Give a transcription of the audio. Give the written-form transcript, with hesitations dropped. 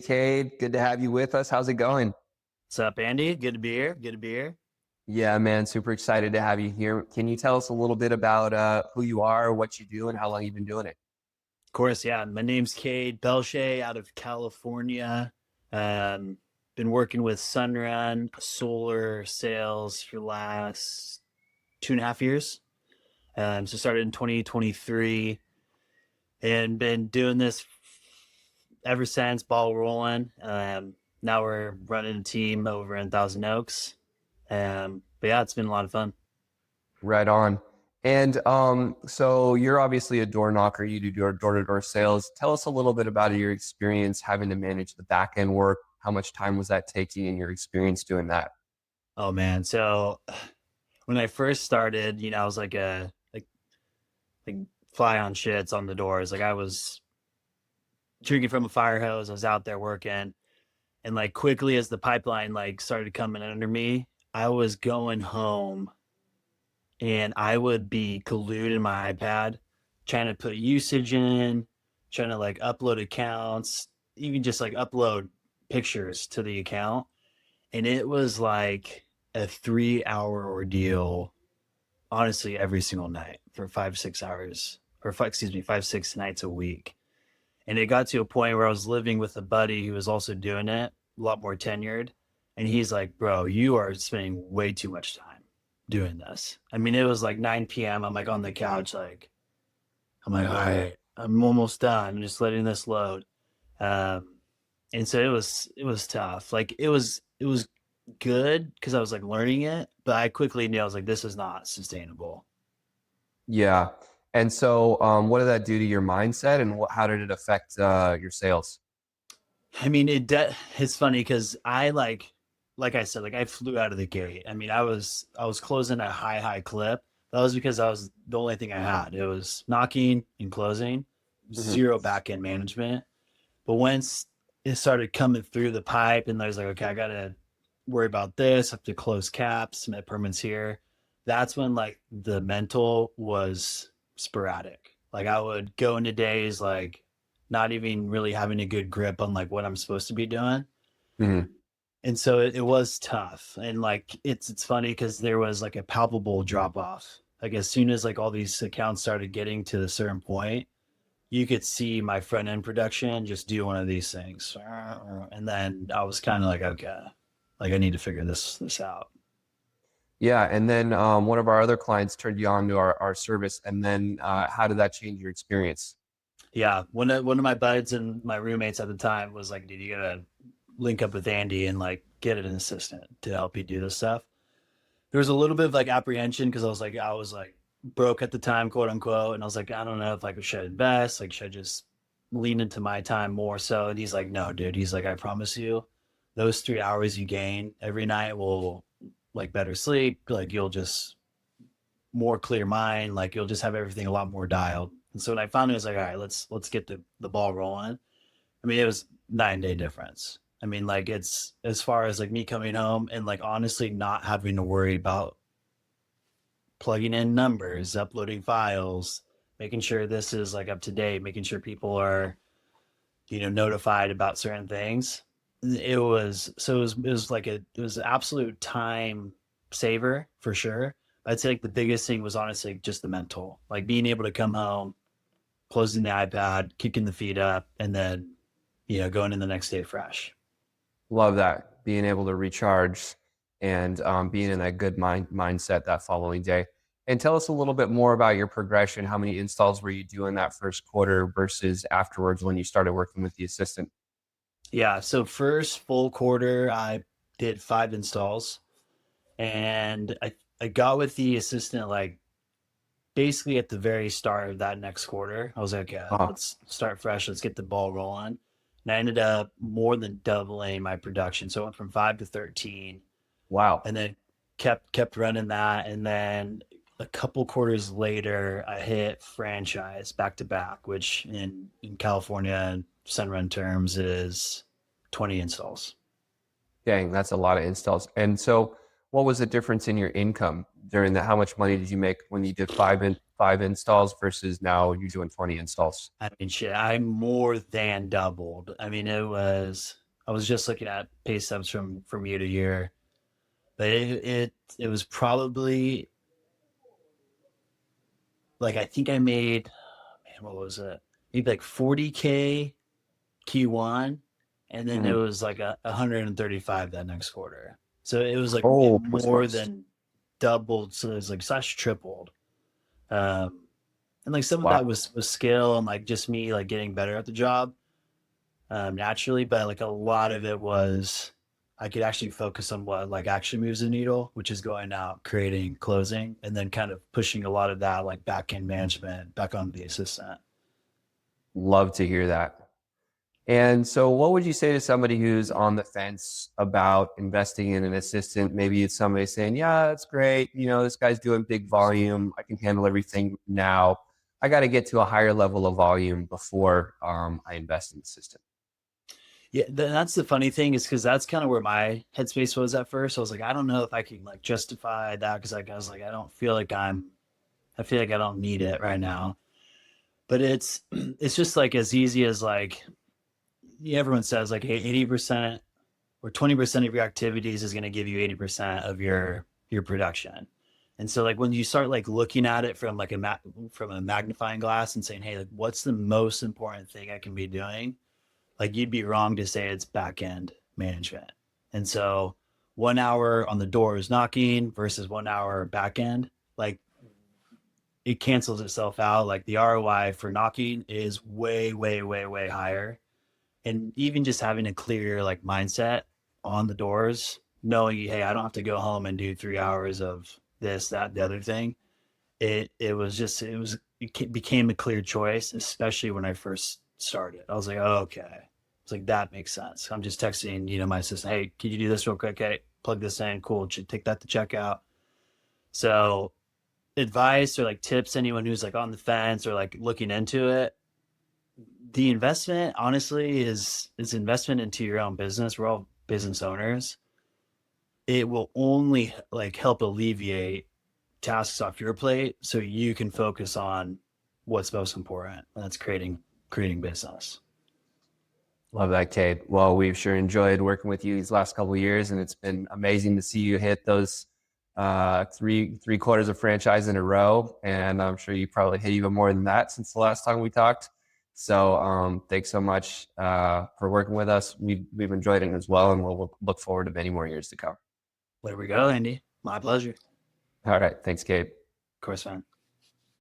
Cade. Good to have you with us. How's it going? What's up, Andy? Good to be here. Good to be here. Yeah, man, super excited to have you here. Can you tell us a little bit about who you are, what you do, and how long you've been doing it? Of course, yeah. My name's Cade Belche out of California. Um, been working with Sunrun Solar Sales for the last 2.5 years. So started in 2023 and been doing this ever since, ball rolling. Now we're running a team over in Thousand Oaks. But yeah, it's been a lot of fun. Right on. And so you're obviously a door knocker. You do door-to-door sales. Tell us a little bit about your experience having to manage the back end work. How much time was that taking and your experience doing that? Oh man. So when I first started, I was like fly on shits on the doors. Like I was drinking from a fire hose. I was out there working, and like quickly as the pipeline like started coming under me, I was going home, and I would be glued in my iPad, trying to put usage in, trying to like upload accounts, even just like upload pictures to the account, and it was like a 3 hour ordeal honestly every single night for 5 6 hours or five, excuse me 5 6 nights a week. And it got to a point where I was living with a buddy who was also doing it, a lot more tenured, and he's like, bro, you are spending way too much time doing this. I mean, it was like 9 p.m. I'm like on the couch, like I'm like, all right, I'm almost done, I'm just letting this load. um and so it was tough. Like it was good because I was like learning it, but I quickly knew I was like, this is not sustainable. Yeah. And so what did that do to your mindset and how did it affect your sales? I mean, it's funny because like I said, like I flew out of the gate. I mean, I was closing a high clip. That was because I was the only thing I had. It was knocking and closing, Mhm. zero back end management. But once it started coming through the pipe, and I was like, okay, I gotta worry about this. I have to close caps, submit permits here. That's when like the mental was sporadic. Like I would go into days like not even really having a good grip on like what I'm supposed to be doing. Mhm. And so it was tough. And like it's funny because there was like a palpable drop off. Like as soon as like all these accounts started getting to a certain point, you could see my front end production just do one of these things. And then I was kind of like, okay, like I need to figure this out. Yeah, and then one of our other clients turned you on to our service, and then how did that change your experience? Yeah. One of my buds and my roommates at the time was like, dude, you gotta link up with Andy and like get an assistant to help you do this stuff. There was a little bit of like apprehension because I was like broke at the time, quote unquote. And I was like, I don't know if like should invest, like should I just lean into my time more so. And he's like, no, dude. He's like, I promise you, those 3 hours you gain every night will like better sleep, like you'll just more clear mind, like you'll just have everything a lot more dialed. And so when I found it, I was like, all right, let's get the ball rolling. I mean, it was 9 day difference. I mean, like it's as far as like me coming home and like honestly not having to worry about plugging in numbers, uploading files, making sure this is like up to date, making sure people are, notified about certain things. It was absolute time saver for sure. I'd say like the biggest thing was honestly just the mental, like being able to come home, closing the iPad, kicking the feet up, and then, going in the next day fresh. Love that, being able to recharge and being in that good mindset that following day. And tell us a little bit more about your progression. How many installs were you doing that first quarter versus afterwards when you started working with the assistant? Yeah. So first full quarter, I did 5 installs, and I got with the assistant like basically at the very start of that next quarter. I was like, yeah, Uh, let's start fresh. Let's get the ball rolling. And I ended up more than doubling my production. So I went from 5 to 13, wow. and then kept running that. And then a couple quarters later, I hit franchise back to back, which in California and Sunrun terms is 20 installs. Dang, that's a lot of installs. And so what was the difference in your income during that? How much money did you make when you did five installs versus now you're doing 20 installs? I mean, shit, I more than doubled. I mean, I was just looking at pay stubs from year to year, but it was probably like, I think I made, man, what was it? Maybe like 40K Q1, and then it Mhm. was like 135 that next quarter. So it was like it Oh, plus more plus. than doubled. So it was like slash tripled. Um, and like some of Wow. that was skill and like just me like getting better at the job naturally, but like a lot of it was I could actually focus on what like actually moves the needle, which is going out, creating, closing, and then kind of pushing a lot of that like back end management back on the assistant. Love to hear that. And so, what would you say to somebody who's on the fence about investing in an assistant? Maybe it's somebody saying, "Yeah, that's great. You know, this guy's doing big volume. I can handle everything now. I got to get to a higher level of volume before I invest in an assistant." Yeah, that's the funny thing is because that's kind of where my headspace was at first. I was like, I don't know if I can like justify that because like I was like, I don't feel like I feel like I don't need it right now. But it's just like as easy as like yeah, everyone says like, hey, 80% or 20% of your activities is going to give you 80% of your production. And so like when you start like looking at it from like from a magnifying glass and saying, hey, like what's the most important thing I can be doing? Like you'd be wrong to say it's back end management. And so 1 hour on the doors knocking versus 1 hour back end, like it cancels itself out. Like the ROI for knocking is way, way, way, way higher. And even just having a clear like mindset on the doors, knowing, hey, I don't have to go home and do 3 hours of this, that, the other thing. It was just it became a clear choice, especially when I first started. I was like, oh, okay. It's like that makes sense. I'm just texting, my assistant, hey, can you do this real quick? Okay, plug this in, cool. Take that to checkout. So advice or like tips, anyone who's like on the fence or like looking into it, the investment honestly is investment into your own business. We're all business owners. It will only like help alleviate tasks off your plate so you can focus on what's most important, and that's creating business. Love that, Cade. Well, we've sure enjoyed working with you these last couple of years, and it's been amazing to see you hit those three quarters of franchise in a row. And I'm sure you probably hit even more than that since the last time we talked. So thanks so much for working with us. We've enjoyed it as well, and we'll look forward to many more years to come. There we go, Andy. My pleasure. All right. Thanks, Cade. Of course, man.